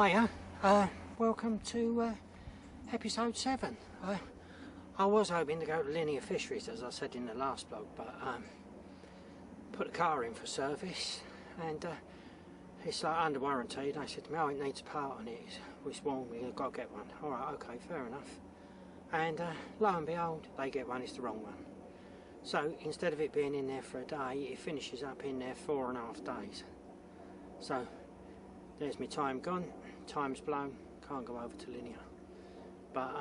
Hiya, welcome to episode 7. I was hoping to go to Linear Fisheries, as I said in the last vlog, but put the car in for service, and it's like under warranty. They said to me, oh, it needs a part on it, which warned me, I've got to get one. Alright, okay, fair enough. And lo and behold, they get one, it's the wrong one. So instead of it being in there for a day, it finishes up in there 4.5 days. So there's my time gone, time's blown, can't go over to Linear. But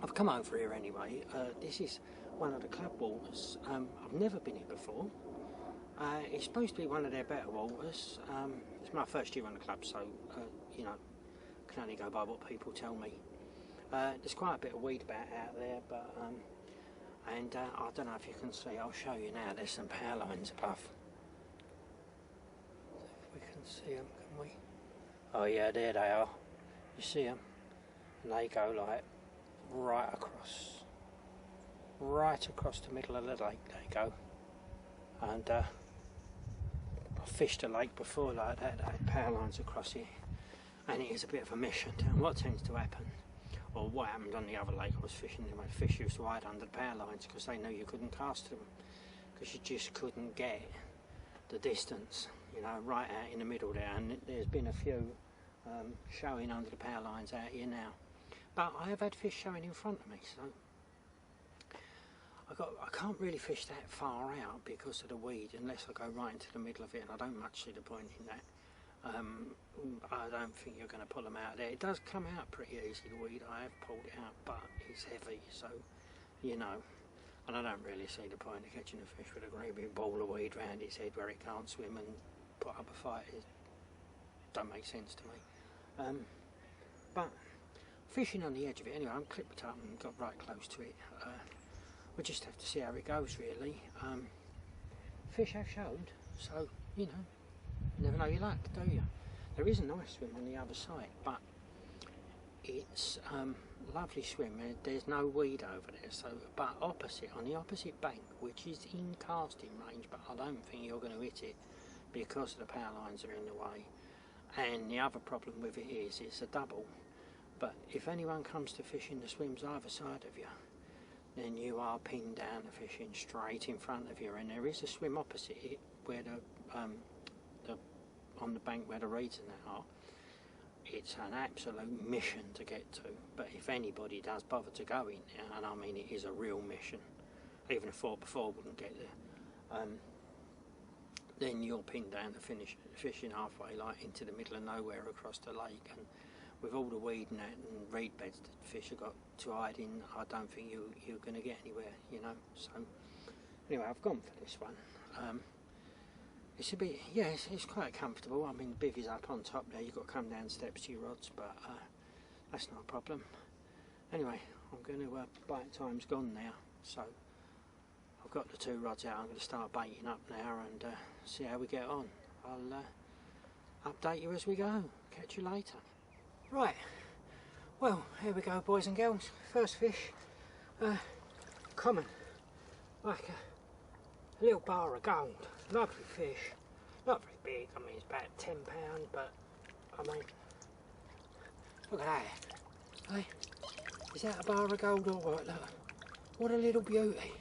I've come over here anyway. This is one of the club waters. I've never been here before. It's supposed to be one of their better waters. It's my first year on the club, so you know, can only go by what people tell me. There's quite a bit of weed about out there, but I don't know if you can see, I'll show you now, there's some power lines above. We can see them, can we? Oh yeah, there they are. You see them? And they go like right across the middle of the lake they go. And I fished a lake before like that, they had power lines across here, and it is a bit of a mission. And what tends to happen, or what happened on the other lake I was fishing, the fish used to hide under the power lines because they knew you couldn't cast them, because you just couldn't get the distance, you know, right out in the middle there. And there's been a few showing under the power lines out here now, but I have had fish showing in front of me, so I can't really fish that far out because of the weed unless I go right into the middle of it, and I don't much see the point in that. I don't think you're going to pull them out there. It does come out pretty easy, the weed. I have pulled it out, but it's heavy, so you know. And I don't really see the point of catching a fish with a great big ball of weed round its head where it can't swim and put up a fight. It don't make sense to me. But fishing on the edge of it anyway, I'm clipped up and got right close to it. We'll just have to see how it goes, really. Fish have showed, so you know, you never know your luck, do you? There is a nice swim on the other side, but it's lovely swim. There's no weed over there, so but on the opposite bank, which is in casting range, but I don't think you're going to hit it because the power lines are in the way. And the other problem with it is it's a double, but if anyone comes to fishing the swims either side of you, then you are pinned down to fishing straight in front of you. And there is a swim opposite it where on the bank where the reeds and that are. It's an absolute mission to get to, but if anybody does bother to go in there, and I mean it is a real mission, even if 4x4 wouldn't get there, then you're pinned down to finish fishing halfway, like into the middle of nowhere across the lake, and with all the weed and that and reed beds that fish have got to hide in, I don't think you're going to get anywhere, you know. So anyway, I've gone for this one. It's a bit, yeah, it's quite comfortable. I mean, the bivvy's up on top there, you've got to come down steps to your rods, but that's not a problem. Anyway, I'm going to, bite time's gone now, so I've got the 2 rods out. I'm going to start baiting up now and see how we get on. I'll update you as we go. Catch you later. Right, well, here we go, boys and girls. First fish, common, like a little bar of gold. Lovely fish, not very big. I mean, it's about 10 pounds, but I mean, look at that. Hey, is that a bar of gold or what? Look, what a little beauty.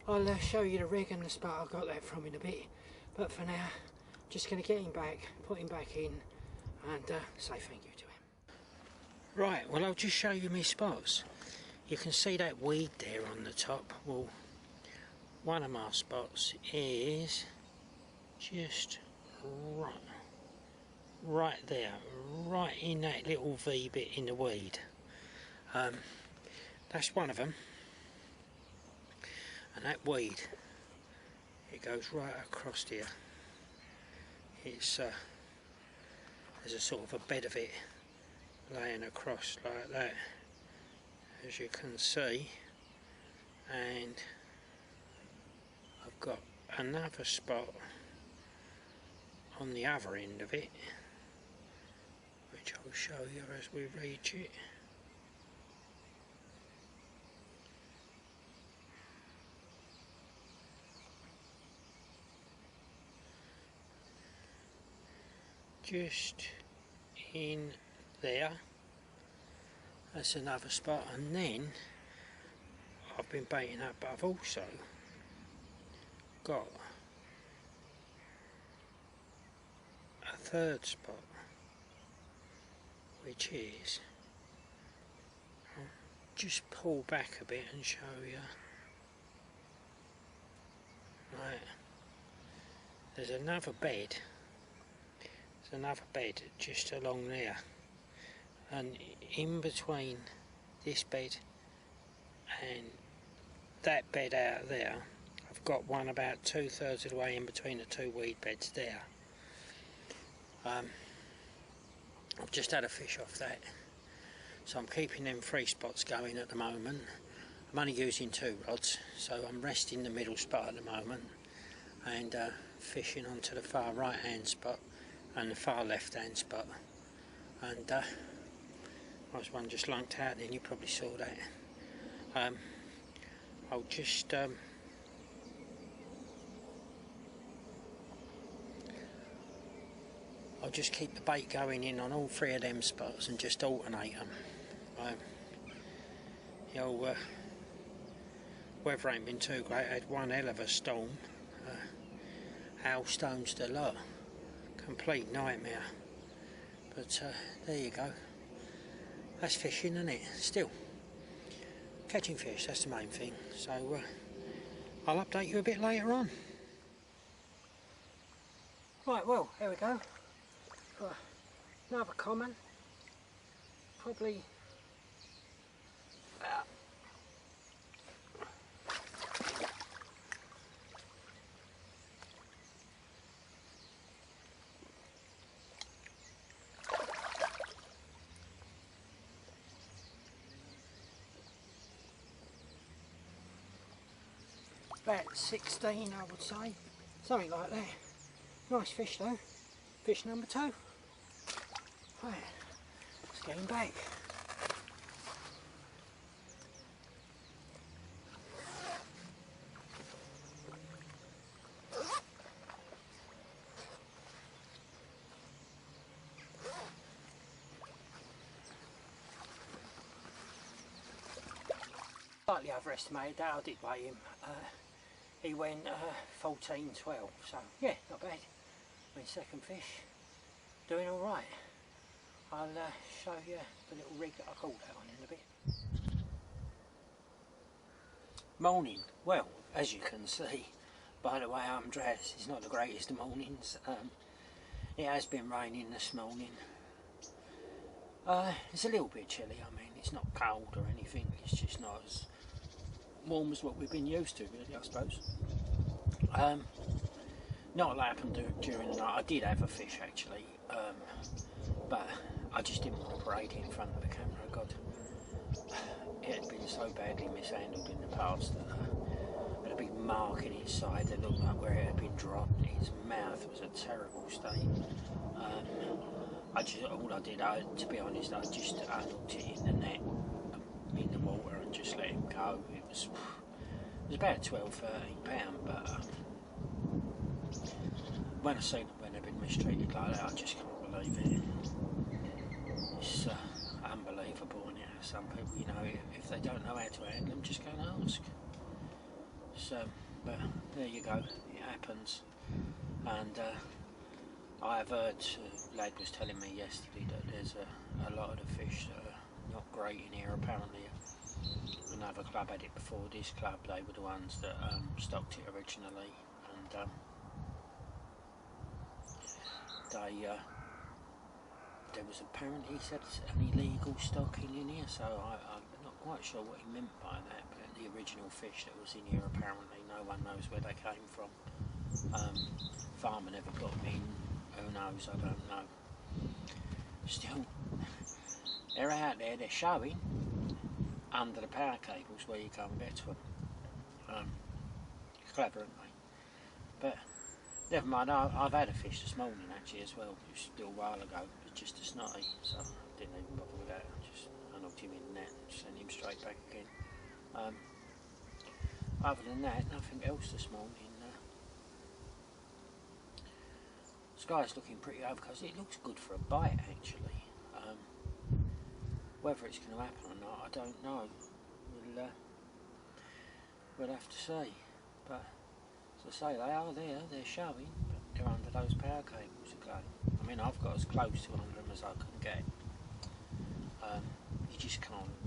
I'll show you the rig and the spot I got that from in a bit, but for now, just going to get him back, put him back in, and say thank you to him. Right, well, I'll just show you my spots. You can see that weed there on the top. Well, one of my spots is just right there, right in that little V bit in the weed. That's one of them. And that weed, it goes right across here. It's there's a sort of a bed of it laying across like that, as you can see, and I've got another spot on the other end of it, which I'll show you as we reach it. Just in there. That's another spot, and then I've been baiting up, but I've also got a third spot, which is, I'll just pull back a bit and show you. Right, there's another bed. There's another bed just along there, and in between this bed and that bed out there, I've got one about 2/3 of the way in between the two weed beds there. I've just had a fish off that, so I'm keeping them 3 spots going at the moment. I'm only using 2 rods, so I'm resting the middle spot at the moment and fishing onto the far right hand spot and the far left hand spot. And there was one just lunked out then, you probably saw that. I'll just keep the bait going in on all 3 of them spots and just alternate them. Weather ain't been too great. I had one hell of a storm. Hailstones the lot. Complete nightmare. But there you go. That's fishing, isn't it? Still. Catching fish, that's the main thing. So I'll update you a bit later on. Right, well, here we go. Another common. Probably about 16, I would say, something like that. Nice fish though. Fish number 2. Right, let's get him back. Slightly overestimated that. I did weigh him. He went 14.12, so yeah, not bad. I mean, second fish, doing all right. I'll show you the little rig that I caught that on in a bit. Morning. Well, as you can see by the way I'm dressed, it's not the greatest of mornings. It has been raining this morning. It's a little bit chilly. I mean, it's not cold or anything, it's just not as warm as what we've been used to, really, I suppose. Not like I can do during the night. I did have a fish actually, but I just didn't want to parade it in front of the camera. God, it had been so badly mishandled in the past that with a big mark in its side that looked like where it had been dropped. Its mouth was a terrible state. To be honest, I just unhooked it in the net, in the water, and just let him go. It was about 12-13 pounds, but when I seen them when they've been mistreated like that, I just can't believe it. It's unbelievable, and some people, you know, if they don't know how to handle them, just go and ask. So, but there you go, it happens. And I have heard, lad was telling me yesterday that there's a lot of the fish that are not great in here. Apparently another club had it before this club. They were the ones that stocked it originally, and there was apparently, he said, an illegal stocking in here, so I'm not quite sure what he meant by that, but the original fish that was in here, apparently no one knows where they came from. Farmer never put them in, who knows, I don't know. Still, they're out there, they're showing under the power cables where you can't get to them. Clever, aren't they? But never mind, I've had a fish this morning actually as well, just a little while ago. It was just a snotty, so I didn't even bother with that. I just unhooked him in the net and sent him straight back again. Other than that, nothing else this morning. Sky's looking pretty overcast. It looks good for a bite actually. Whether it's going to happen or not, I don't know. We'll have to see. But as I say, they are there, they're showing, but they're under those power cables again. I mean, I've got as close to one of them as I can get. You just can't.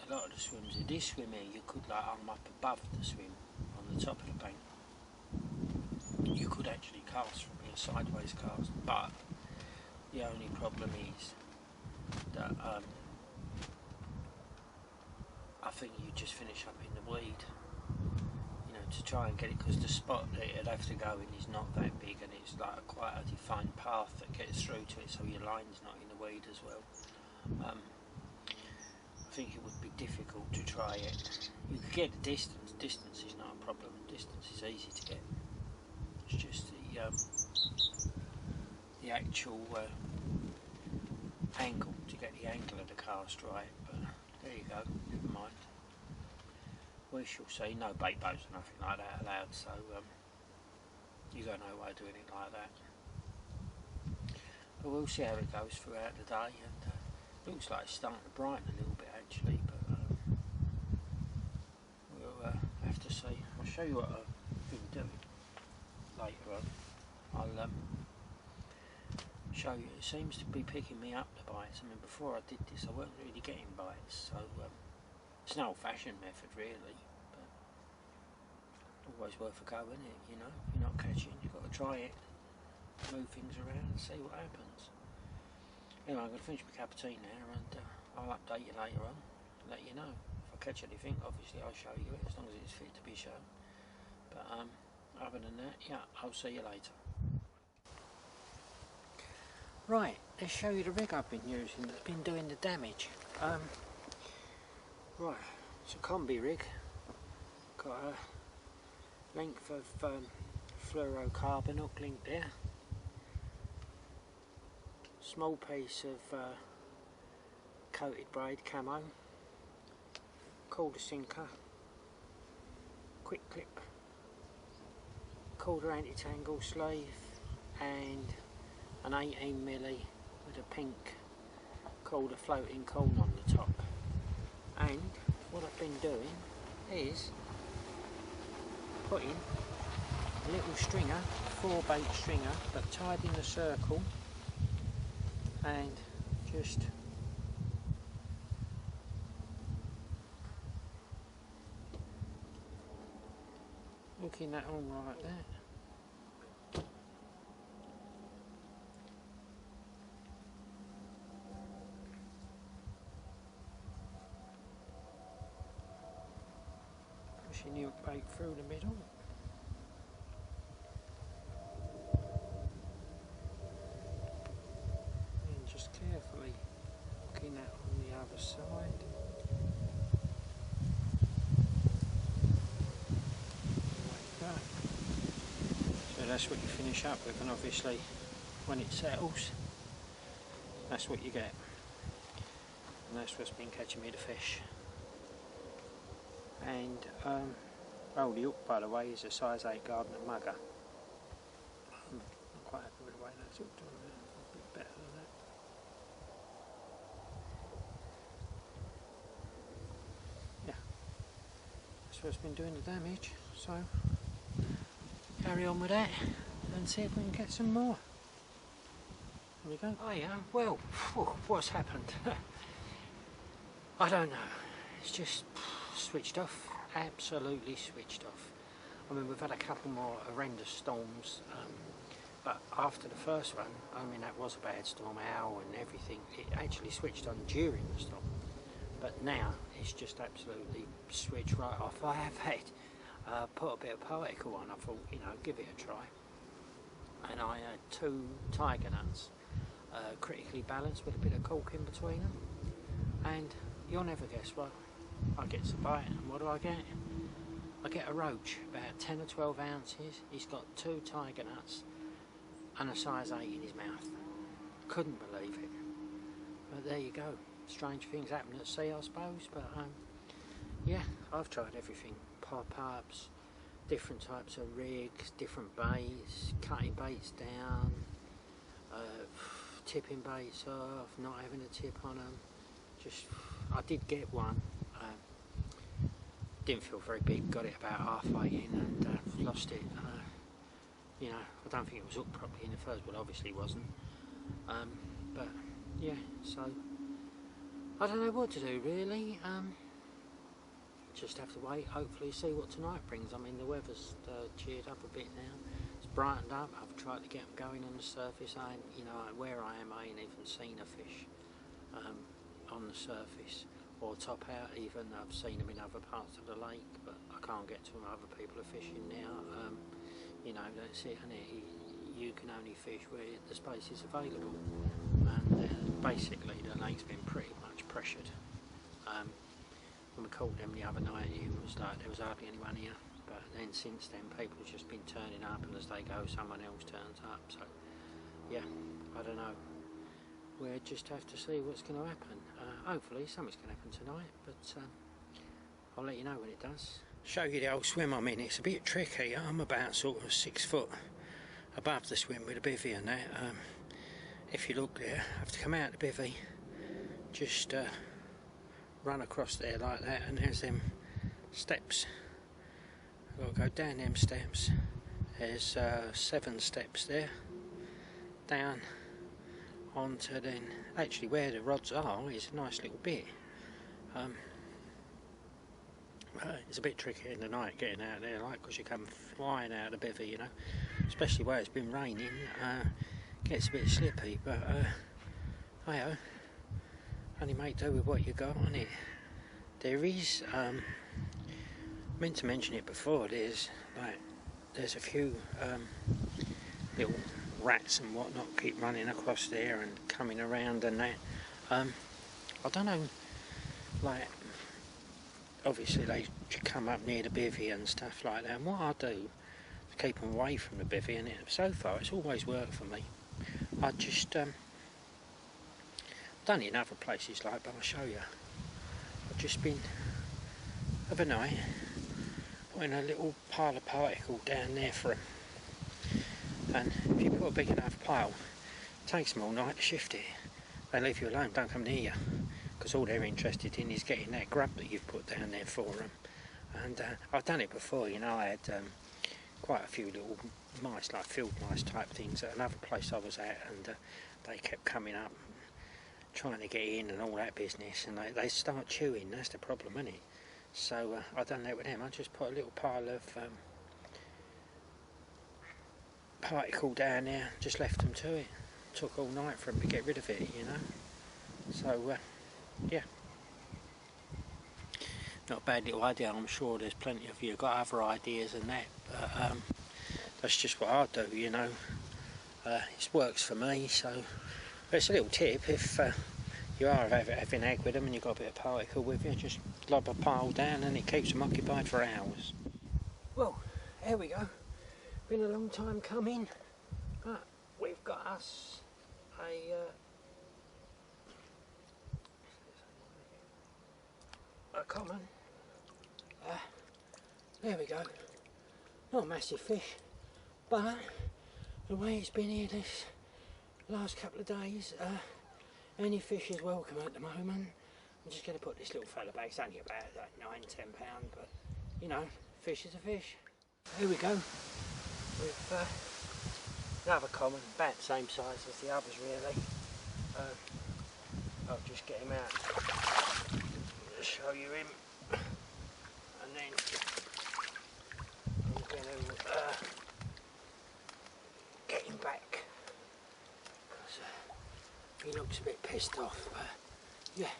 A lot of the swims, in this swim here, you could like arm up above the swim on the top of the bank. You could actually cast from here, sideways cast, but the only problem is that I think you just finish up in the weed, you know, to try and get it, because the spot that it'd have to go in is not that big, and it's like quite a defined path that gets through to it, so your line's not in the weed as well. I think it would be difficult to try it. You could get the distance. Distance is not a problem. Distance is easy to get. It's just the actual angle, to get the angle of the cast right. But there you go. Never mind. We shall see. No bait boats or nothing like that allowed. So you got no way of doing it like that. But we'll see how it goes throughout the day. And looks like it's starting to brighten a little bit actually, but we'll have to see. I'll show you what I've been doing later on. I'll show you. It seems to be picking me up the bites. I mean, before I did this I weren't really getting bites, so it's an old-fashioned method really, but always worth a go, isn't it? You know, if you're not catching, you've got to try it, move things around and see what happens. Anyway, I'm going to finish my cup of tea now, and I'll update you later on, let you know. If I catch anything, obviously I'll show you it, as long as it's fit to be shown. But other than that, yeah, I'll see you later. Right, let's show you the rig I've been using that's been doing the damage. Right, it's a combi rig. Got a length of fluorocarbon hook link there. Small piece of coated braid camo, quarter sinker, quick clip, quarter anti-tangle sleeve, and an 18mm with a pink quarter floating cone on the top. And what I've been doing is putting a little stringer, 4-bait stringer, but tied in a circle, and just hooking that on like that. Pushing the hook bait through the middle. Carefully hooking that on the other side. Like that. So that's what you finish up with, and obviously when it settles, that's what you get. And that's what's been catching me the fish. And oh, the hook, by the way, is a size 8 Gardner Mugger. I'm not quite happy with the way that's hooked on there. A bit better than that. That's what's been doing the damage, so carry on with that and see if we can get some more. There we go. Oh yeah, well, what's happened? I don't know, it's just switched off, absolutely switched off. I mean, we've had a couple more horrendous storms, but after the first one, I mean, that was a bad storm, owl and everything, it actually switched on during the storm. But now it's just absolutely switched right off. I have had put a bit of particle on. I thought, you know, give it a try. And I had 2 tiger nuts, critically balanced with a bit of cork in between them. And you'll never guess what. I get to bite, and what do I get? I get a roach, about 10 or 12 ounces. He's got 2 tiger nuts and a size 8 in his mouth. Couldn't believe it. But there you go. Strange things happen at sea, I suppose, but yeah, I've tried everything. Pop-ups, different types of rigs, different baits, cutting baits down, tipping baits off, not having a tip on them. Just, I did get one, didn't feel very big, got it about halfway in and lost it. You know, I don't think it was hooked properly in the first, well obviously wasn't. But yeah, so I don't know what to do really. Just have to wait, hopefully see what tonight brings. I mean, the weather's cheered up a bit now. It's brightened up. I've tried to get them going on the surface. You know, where I am, I ain't even seen a fish on the surface or top out even. I've seen them in other parts of the lake, but I can't get to them. Other people are fishing now. You know, that's it, and you can only fish where the space is available. And basically, the lake's been pretty much pressured. When we caught them the other night, it was like there was hardly anyone here, but then since then people have just been turning up, and as they go someone else turns up. So yeah, I don't know, we'll just have to see what's going to happen. Hopefully something's going to happen tonight, but I'll let you know when it does. Show you the old swim I'm in. It's a bit tricky. I'm about sort of 6 foot above the swim with a bivvy and that. If you look there, I have to come out the bivvy, just run across there like that, and there's them steps. I've got to go down them steps. There's 7 steps there, down onto then, actually where the rods are is a nice little bit. It's a bit tricky in the night getting out there, like, because you come flying out of the bivvy, you know, especially where it's been raining. Gets a bit slippy, but hey-ho, only make do with what you got on it. There is, meant to mention it before, there's a few little rats and whatnot keep running across there and coming around and that. I don't know, like, obviously they come up near the bivvy and stuff like that, and what I do to keep them away from the bivvy, and so far it's always worked for me, I just done it in other places, like, but I'll show you. I've just been overnight putting a little pile of particle down there for them, and if you put a big enough pile, it takes them all night to shift it. They leave you alone, don't come near you, because all they're interested in is getting that grub that you've put down there for them. And I've done it before, you know. I had quite a few little mice, like field mice type things, at another place I was at, and they kept coming up trying to get in and all that business, and they start chewing. That's the problem, isn't it? So I've done that with them. I just put a little pile of particle down there, just left them to it. Took all night for them to get rid of it, you know. So yeah, not a bad little idea. I'm sure there's plenty of you got other ideas than that, but that's just what I do, you know. It works for me, so it's a little tip. If you are having ag with them and you've got a bit of particle with you, just lob a pile down and it keeps them occupied for hours. Well, there we go. Been a long time coming, but we've got us a common. There we go. Not a massive fish, but the way it's been here this last couple of days, any fish is welcome at the moment. I'm just going to put this little fella back. It's only about like 9–10 pound, but you know, fish is a fish. Here we go with another common, about the same size as the others really. I'll just get him out, show you him, and then I'm going to get him back, because he looks a bit pissed off, but yeah.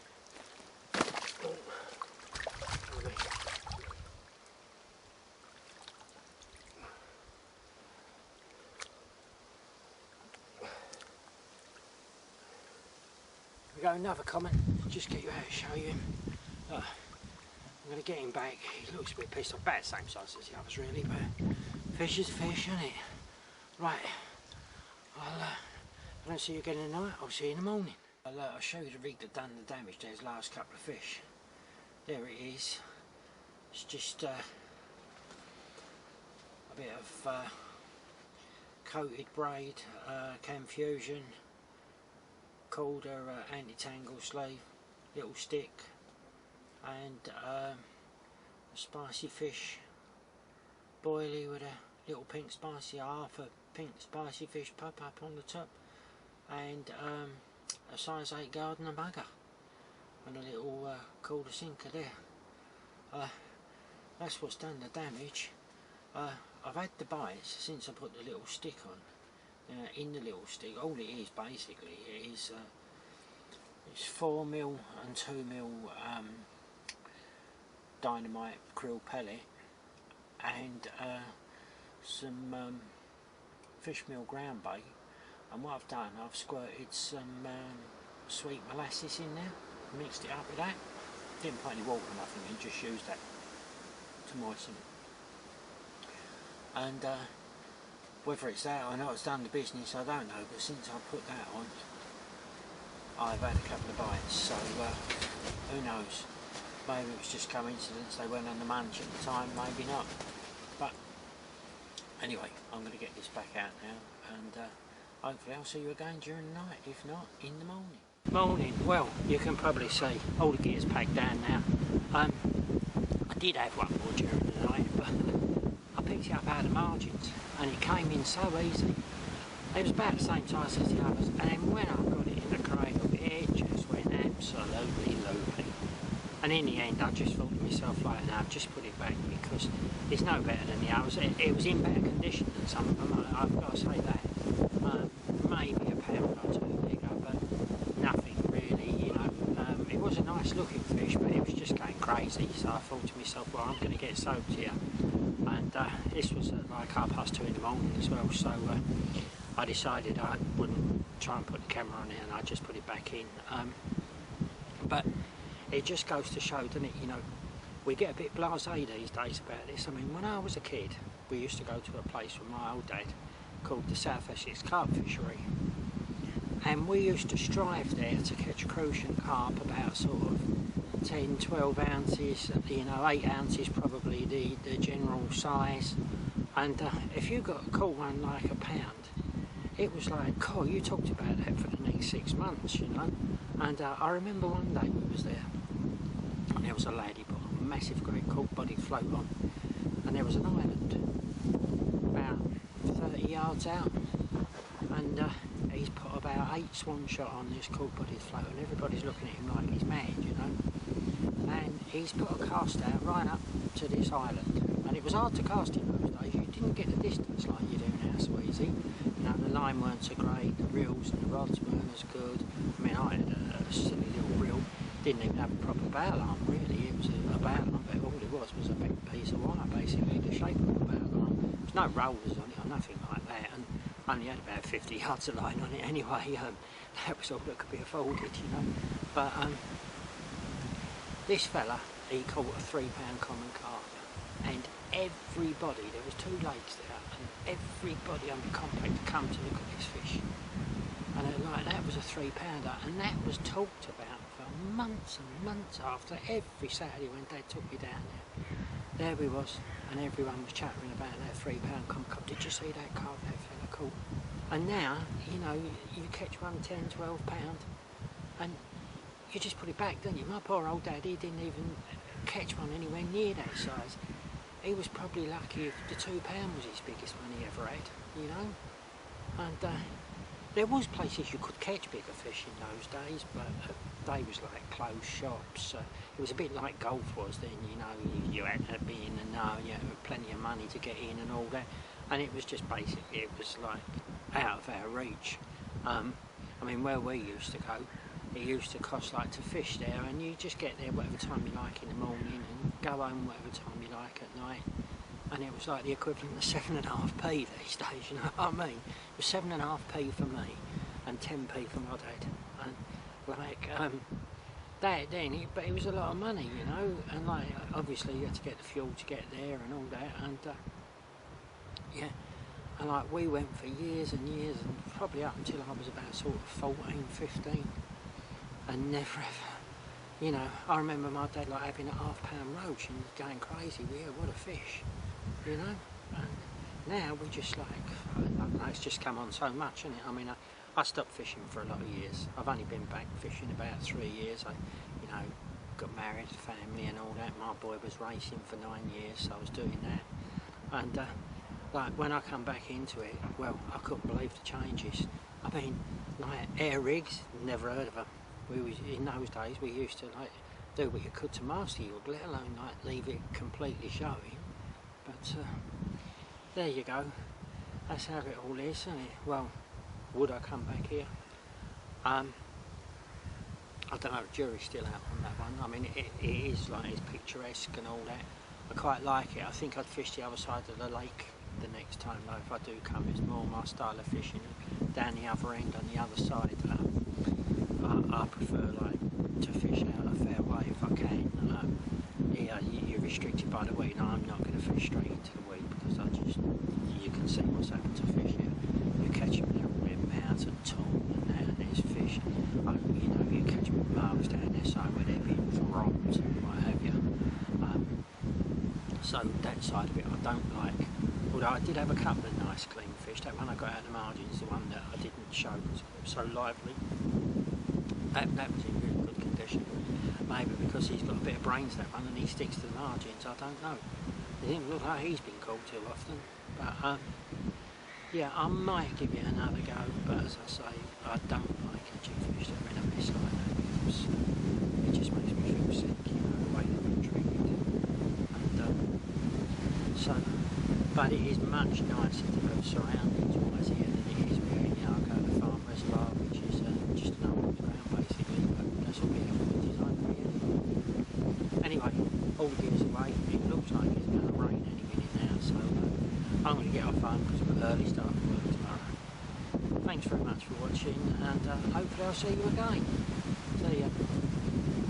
We got another common, just get you out and show you him. I'm going to get him back. He looks a bit pissed off, about the same size as the others really, but fish is fish, isn't it? Right, I don't see you again tonight, I'll see you in the morning. I'll show you the rig that done the damage to those last couple of fish. There it is. It's just bit of coated braid, cam fusion, Calder anti-tangle sleeve, little stick, and a spicy fish boilie with a little pink spicy, half a pink spicy fish pop up on the top, and a size 8 gardener mugger, and a little Calder sinker there. That's what's done the damage. I've had the bites since I put the little stick on. In the little stick, all it is basically is it's 4mm and 2mm dynamite krill pellet, and some fish meal ground bait. And what I've done, I've squirted some sweet molasses in there, mixed it up with that. Didn't put any water or nothing in, just used that to moisten it. And whether it's that or not it's done the business, I don't know, but since I put that on I've had a couple of bites, so who knows, maybe it was just coincidence they weren't on the munch at the time, maybe not. But anyway, I'm going to get this back out now, and hopefully I'll see you again during the night, if not in the morning. Morning, well, you can probably see all the gear's packed down now. I did have one more during the night, but I picked it up out of the margins and it came in so easy. It was about the same size as the others, and when I got it in the cradle it just went absolutely loopy. And in the end I just thought to myself, like, no, just put it back, because it's no better than the others. It was in better condition than some of them, I've got to say that. Maybe a pound or two bigger, but nothing really, you know. It was a nice looking fish, but it was just going crazy, so I thought to myself, well, I'm going to get soaked here. And this was at like 2:30 in the morning as well, so I decided I wouldn't try and put the camera on it, and I just put it back in. But it just goes to show, doesn't it, you know, we get a bit blasé these days about this. I mean, when I was a kid, we used to go to a place with my old dad called the South Essex Carp Fishery, and we used to strive there to catch crucian carp about sort of 10-12 ounces, you know, 8 ounces probably the general size. And if you caught one like a pound, it was like, oh, you talked about that for the next 6 months, you know. And I remember one day we was there, and there was a lad, he put a massive great cork-bodied float on, and there was an island about 30 yards out, and he's put about 8 swan shot on this cork-bodied float, and everybody's looking at him like he's mad, you know. And he's put a cast out right up to this island, and it was hard to cast in those days. You didn't get the distance like you do now so easy. You know, the line weren't so great, the reels and the rods weren't as good. I mean, I had a silly little reel, didn't even have a proper bow arm really. It was a bow arm, but all it was a big piece of wire, basically the shape of a bow arm. There was no rollers on it or nothing like that, and I only had about 50 yards of line on it anyway. That was all that could be afforded, you know. But this fella, he caught a £3 common carp, and everybody, there was 2 lakes there, and everybody under contract to come to look at this fish. And like, that was a £3 pounder, and that was talked about for months and months after. Every Saturday when Dad took me down there we was, and everyone was chattering about that £3 common carp. Did you see that carp that fella caught? And now, you know, you catch one 10, 12 pound, and you just put it back, don't you? My poor old dad, he didn't even catch one anywhere near that size. He was probably lucky if the £2 was his biggest one he ever had, you know. And there was places you could catch bigger fish in those days, but they was like closed shops. It was a bit like golf was then, you know. You had to be in the know, you had plenty of money to get in and all that. And it was just basically, it was like out of our reach. I mean, where we used to go, it used to cost like to fish there, and you just get there whatever time you like in the morning and go home whatever time you like at night. And it was like the equivalent of 7.5p these days, you know what I mean? It was 7.5p for me and 10p for my dad. And like that then, but it was a lot of money, you know. And like obviously you had to get the fuel to get there and all that. And yeah, and like we went for years and years, and probably up until I was about sort of 14, 15, and never ever, you know. I remember my dad like having a £1/2 roach and going crazy. Yeah, what a fish, you know. And now we just like, I don't know, it's just come on so much, isn't it? I mean, I stopped fishing for a lot of years. I've only been back fishing about 3 years. I, you know, got married, family and all that. My boy was racing for 9 years, so I was doing that. And like when I come back into it, well, I couldn't believe the changes. I mean, like air rigs, never heard of them. In those days, we used to like do what you could to master your, let alone like leave it completely showing. But there you go. That's how it all is, isn't it? Well, would I come back here? I don't know, the jury's still out on that one. I mean, it is like, it's picturesque and all that. I quite like it. I think I'd fish the other side of the lake the next time though, if I do come. It's more my style of fishing, down the other end on the other side. I prefer like to fish out a fair way if I can. Yeah, you're restricted by the weed. I'm not going to fish straight into the weed because you can see what's happened to fish here. You catch them, they're all in mouths and torn and that, and there's fish. You know, you catch marks down there somewhere they're being dropped and what have you. So that side of it I don't like. Although I did have a couple of nice clean fish. That one I got out of the margins, the one that I didn't show because it was so lively. That was in really good condition. Maybe because he's got a bit of brains, that one, and he sticks to the margins, I don't know. It didn't look like he's been caught too often. But yeah, I might give it another go, but as I say, I don't like catching fish that are in a mess like that because it just makes me feel sick, you know, the way they've been treated. And so, but it is much nicer to have surroundings wise here than it is where, you know, I go to the farm reservoir, which is just an old ground basically, but that's what we have designed for you. Anyway, all the gear's away. It looks like it's going to rain any minute now, so I'm going to get off home because we've got early start of work tomorrow. Thanks very much for watching, and hopefully I'll see you again. See ya.